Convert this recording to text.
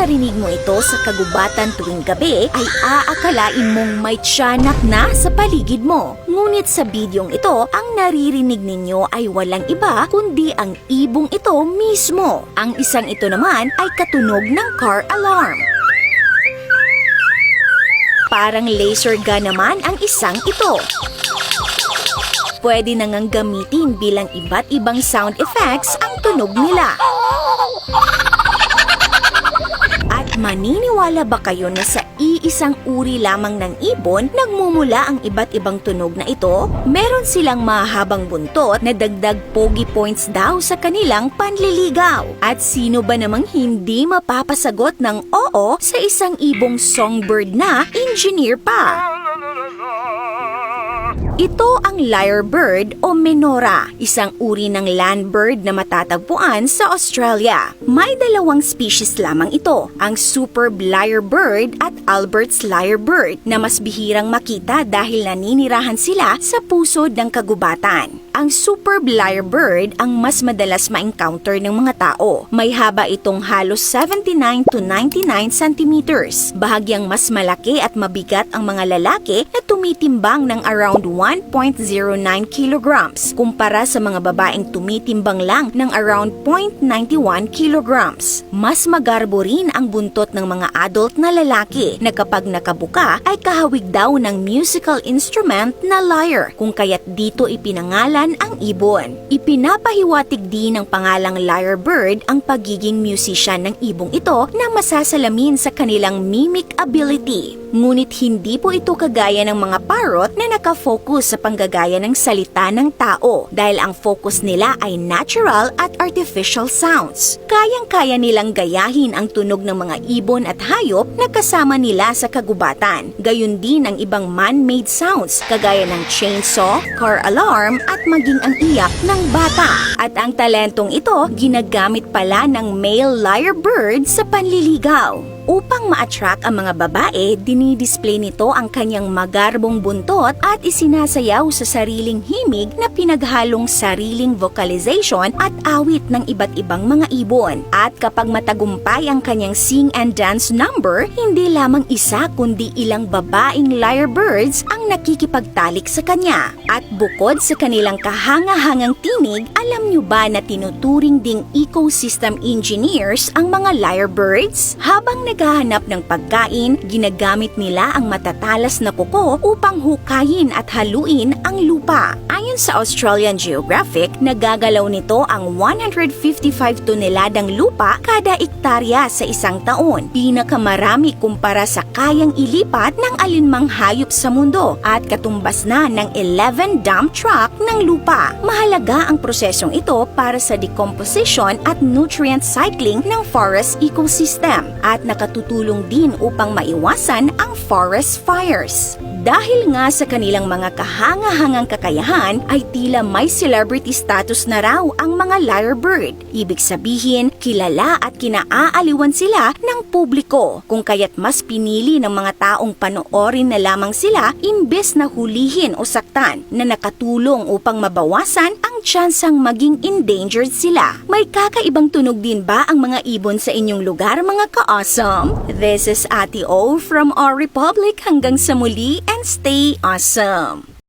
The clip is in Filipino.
narinig mo ito sa kagubatan tuwing gabi, ay aakalain mong may tiyanak na sa paligid mo. Ngunit sa bidyong ito, ang naririnig ninyo ay walang iba kundi ang ibong ito mismo. Ang isang ito naman ay katunog ng car alarm. Parang laser gun naman ang isang ito. Pwede na ngang gamitin bilang iba't ibang sound effects ang tunog nila. At maniniwala ba kayo na sa iisang uri lamang ng ibon nagmumula ang iba't ibang tunog na ito? Meron silang mahabang buntot na dagdag pogi points daw sa kanilang panliligaw. At sino ba namang hindi mapapasagot ng oo sa isang ibong songbird na engineer pa? Ito ang lyrebird o menora, isang uri ng land bird na matatagpuan sa Australia. May dalawang species lamang ito, ang superb lyrebird at Albert's lyrebird na mas bihirang makita dahil naninirahan sila sa pusod ng kagubatan. Ang superb lyrebird ang mas madalas ma-encounter ng mga tao. May haba itong halos 79 to 99 centimeters. Bahagyang mas malaki at mabigat ang mga lalaki na tumitimbang ng around 1.09 kilograms kumpara sa mga babaeng tumitimbang lang ng around 0.91 kilograms. Mas magarbo rin ang buntot ng mga adult na lalaki na kapag nakabuka ay kahawig daw ng musical instrument na lyre, kung kaya't dito ipinangalan ang ibon. Ipinapahiwatig din ng pangalang lyrebird ang pagiging musician ng ibong ito na masasalamin sa kanilang mimic ability. Ngunit hindi po ito kagaya ng mga parrot na nakafocus sa panggagaya ng salita ng tao dahil ang focus nila ay natural at artificial sounds. Kayang-kaya nilang gayahin ang tunog ng mga ibon at hayop na kasama nila sa kagubatan. Gayun din ang ibang man-made sounds kagaya ng chainsaw, car alarm at maging ang iyak ng bata. At ang talentong ito ginagamit pala ng male lyrebird sa panliligaw. Upang ma-attract ang mga babae, dinidisplay nito ang kanyang magarbong buntot at isinasayaw sa sariling himig na pinaghalong sariling vocalization at awit ng iba't ibang mga ibon. At kapag matagumpay ang kanyang sing and dance number, hindi lamang isa kundi ilang babaeng lyrebirds ang nakikipagtalik sa kanya. At bukod sa kanilang kahanga-hangang tinig, alam nyo ba na tinuturing ding ecosystem engineers ang mga lyrebirds? Habang naghahanap ng pagkain, ginagamit nila ang matatalas na kuko upang hukayin at haluin ang lupa. Ayon sa Australian Geographic, nagagalaw nito ang 155 toneladang lupa kada ektarya sa isang taon. Pinakamarami kumpara sa kayang ilipat ng alinmang hayop sa mundo at katumbas na ng 11 dump truck ng lupa. Mahalaga ang prosesong ito para sa decomposition at nutrient cycling ng forest ecosystem at nakatutulong din upang maiwasan ang forest fires. Dahil nga sa kanilang mga kahanga-hangang kakayahan ay tila may celebrity status na raw ang mga lyrebird. Ibig sabihin, kilala at kinaaaliwan sila ng publiko, kung kaya't mas pinili ng mga taong panoorin na lamang sila imbes na hulihin o saktan, na nakatulong upang mabawasan ang tsansang maging endangered sila. May kakaibang tunog din ba ang mga ibon sa inyong lugar, mga ka-awesome? This is Ate O from our Republic. Hanggang sa muli and stay awesome!